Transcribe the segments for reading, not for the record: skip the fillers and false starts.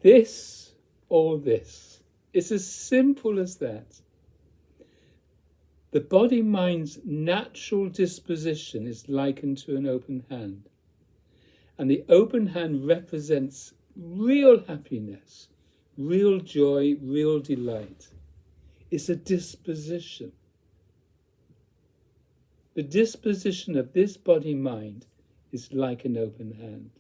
This or this. It's as simple as that. The body-mind's natural disposition is likened to an open hand. And the open hand represents real happiness, real joy, real delight. It's a disposition. The disposition of this body-mind is like an open hand.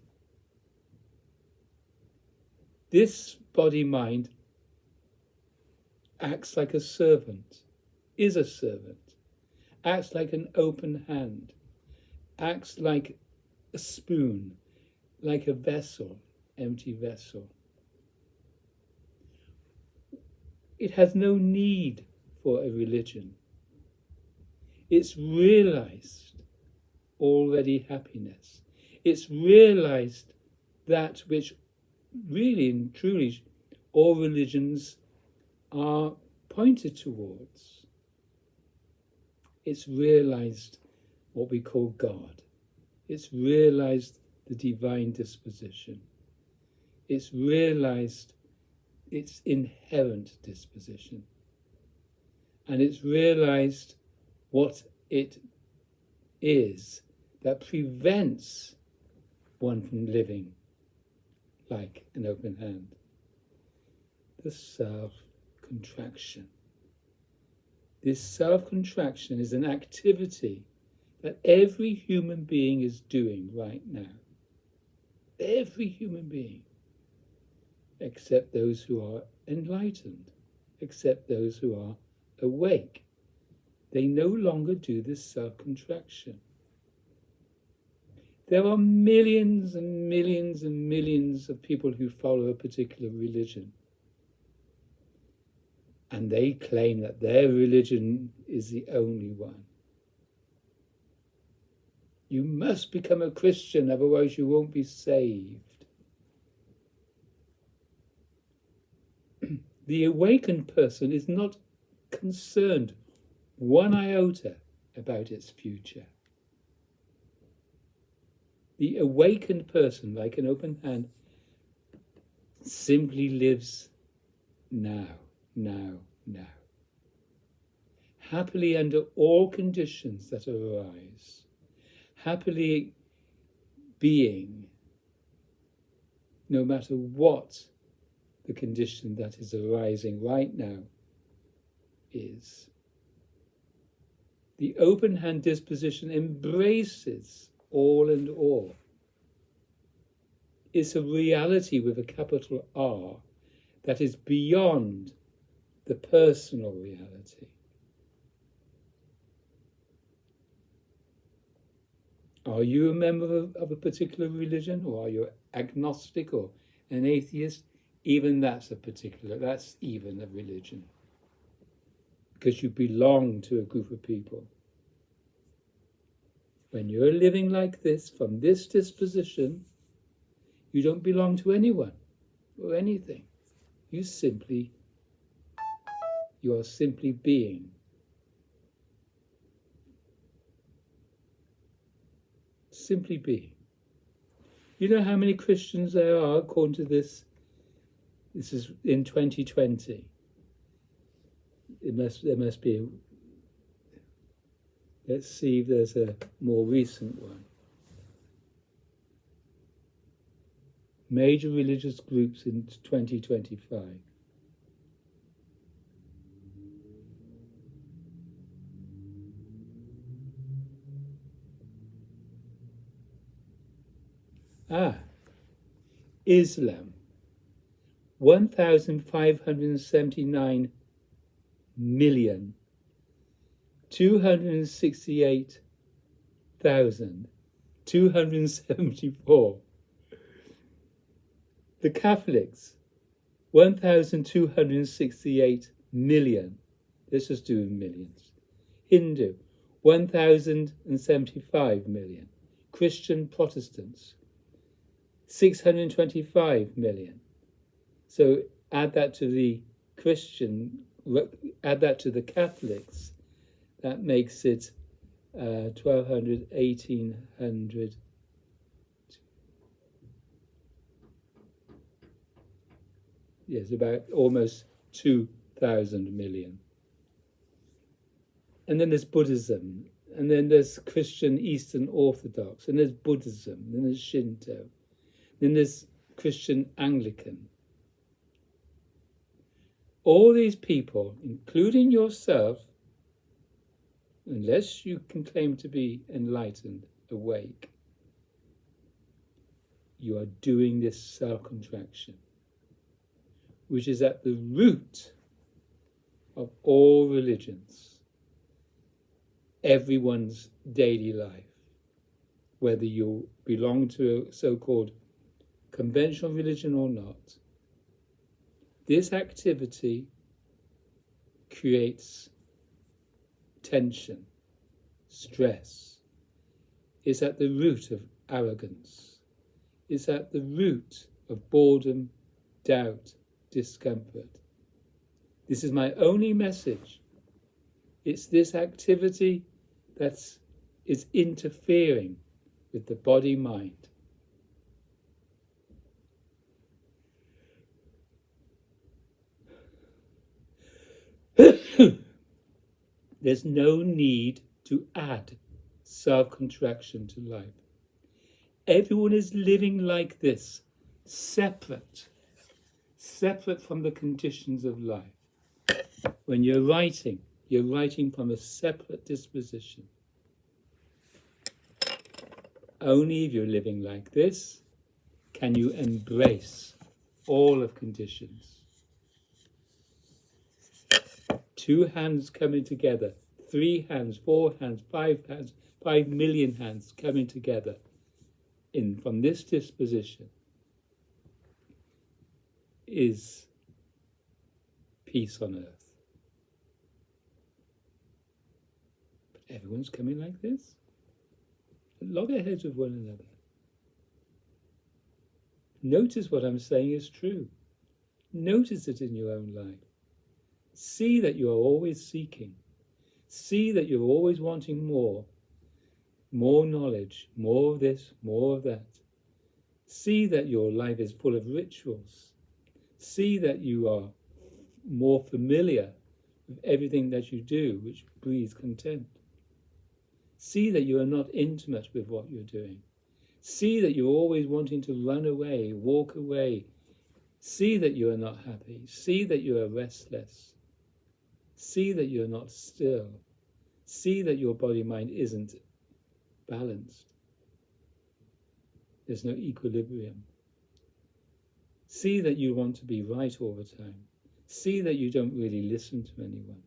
This body-mind acts like a servant, is a servant, acts like an open hand, acts like a spoon, like a vessel, empty vessel. It has no need for a religion. It's realized already happiness. It's realized that which really and truly all religions are pointed towards. It's realized what we call God. It's realized the divine disposition. It's realized its inherent disposition. And it's realized what it is that prevents one from living like an open hand. The self-contraction. This self-contraction is an activity that every human being is doing right now. Every human being, except those who are enlightened, except those who are awake. They no longer do this self-contraction. There are millions and millions and millions of people who follow a particular religion. And they claim that their religion is the only one. You must become a Christian, otherwise you won't be saved. The awakened person is not concerned one iota about its future. The awakened person, like an open hand, simply lives now, now, now. Happily under all conditions that arise. Happily being, no matter what the condition that is arising right now is. The open hand disposition embraces all and all. It's a reality with a capital R that is beyond the personal reality. Are you a member of a particular religion, or are you agnostic or an atheist? Even that's even a religion. Because you belong to a group of people. When you're living like this, from this disposition, you don't belong to anyone or anything. You are simply being. Simply being. You know how many Christians there are according to this? This is in 2020. There must be. Let's see if there's a more recent one. Major religious groups in 2025. Islam, 1,569,268,274. The Catholics, 1,268 million. Let's just do millions. Hindu, 1,075 million. Christian Protestants, 625 million. So add that to the Catholics, that makes it 1,200, 1,800. yes, about almost 2,000 million. And then there's Buddhism, and then there's Christian Eastern Orthodox, and there's Buddhism, and then there's Shinto, then there's Christian Anglican. All these people, including yourself, unless you can claim to be enlightened, awake, you are doing this self-contraction, which is at the root of all religions, everyone's daily life, whether you belong to a so-called conventional religion or not. This activity creates tension, stress. It's at the root of arrogance. It's at the root of boredom, doubt, discomfort. This is my only message. It's this activity that is interfering with the body-mind. There's no need to add self-contraction to life. Everyone is living like this, separate from the conditions of life. When you're writing from a separate disposition. Only if you're living like this can you embrace all of conditions. 2 hands coming together, 3 hands, 4 hands, 5 hands, 5 million hands coming together from this disposition is peace on earth. But everyone's coming like this, at loggerheads with one another. Notice what I'm saying is true. Notice it in your own life. See that you are always seeking. See that you're always wanting more knowledge, more of this, more of that. See that your life is full of rituals. See that you are more familiar with everything that you do, which breeds content. See that you are not intimate with what you're doing. See that you're always wanting to run away, walk away. See that you are not happy. See that you are restless. See that you're not still. See that your body-mind isn't balanced. There's no equilibrium. See that you want to be right all the time. See that you don't really listen to anyone.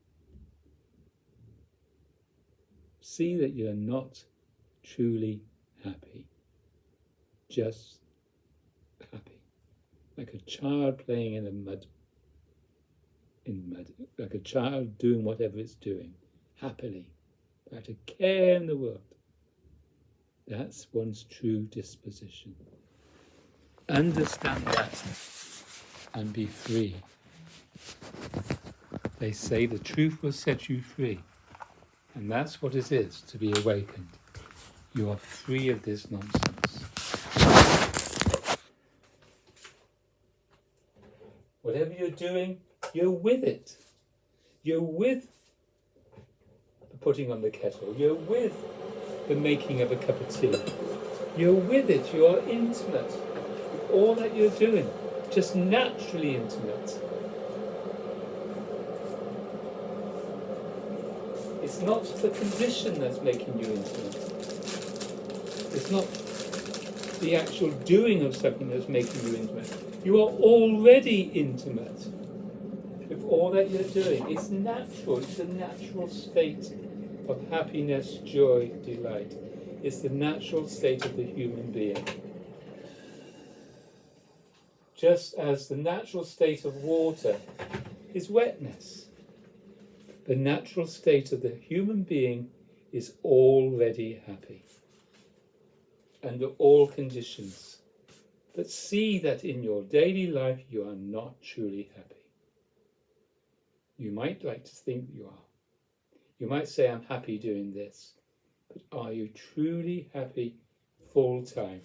See that you're not truly happy. Just happy. Like a child playing in mud, like a child doing whatever it's doing, happily, without a care in the world. That's one's true disposition. Understand that and be free. They say the truth will set you free, and that's what it is to be awakened. You are free of this nonsense. Whatever you're doing, you're with it. You're with the putting on the kettle. You're with the making of a cup of tea. You're with it. You are intimate with all that you're doing. Just naturally intimate. It's not the condition that's making you intimate. It's not the actual doing of something that's making you intimate. You are already intimate with all that you're doing. It's natural. It's the natural state of happiness, joy, delight. It's the natural state of the human being. Just as the natural state of water is wetness, the natural state of the human being is already happy under all conditions. But see that in your daily life you are not truly happy. You might like to think you are. You might say, I'm happy doing this. But are you truly happy full time,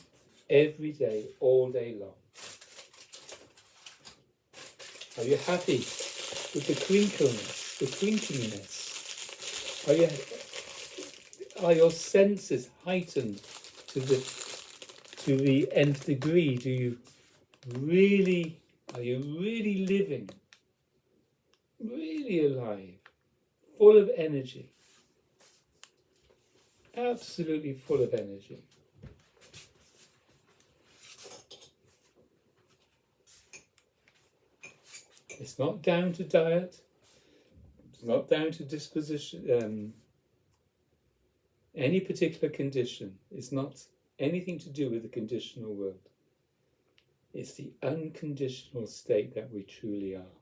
every day, all day long? Are you happy with the crinkleness, the crinkliness? Are your senses heightened to the nth degree? Are you really living, really alive, full of energy, absolutely full of energy? It's not down to diet, it's not down to disposition, any particular condition. It's not anything to do with the conditional world. It's the unconditional state that we truly are.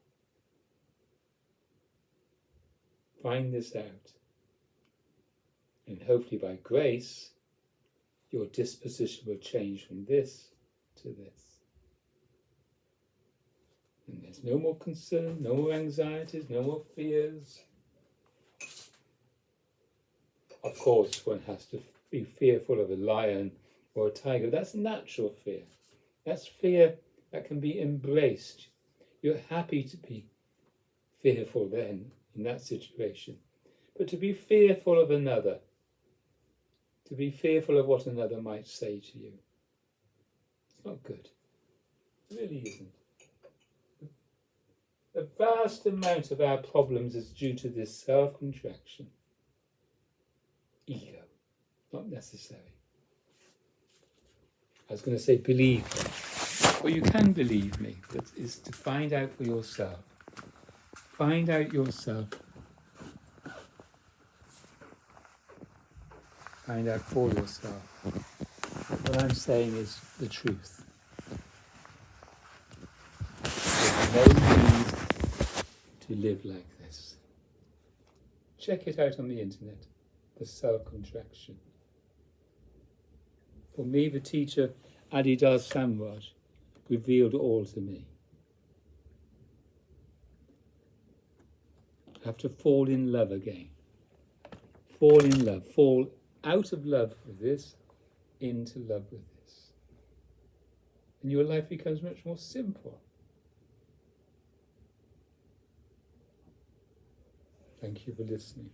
Find this out. And hopefully by grace, your disposition will change from this to this. And there's no more concern, no more anxieties, no more fears. Of course, one has to be fearful of a lion or a tiger. That's natural fear. That's fear that can be embraced. You're happy to be fearful then in that situation. But to be fearful of another, to be fearful of what another might say to you, it's not good. It really isn't. A vast amount of our problems is due to this self-contraction. Ego, not necessary. I was going to say believe me. Well, you can believe me, but it's to find out for yourself. Find out yourself. Find out for yourself. What I'm saying is the truth. There's no need to live like this. Check it out on the internet, the self-contraction. For me, the teacher, Adidas Samraj, revealed all to me. I have to fall in love again. Fall in love. Fall out of love with this, into love with this. And your life becomes much more simple. Thank you for listening.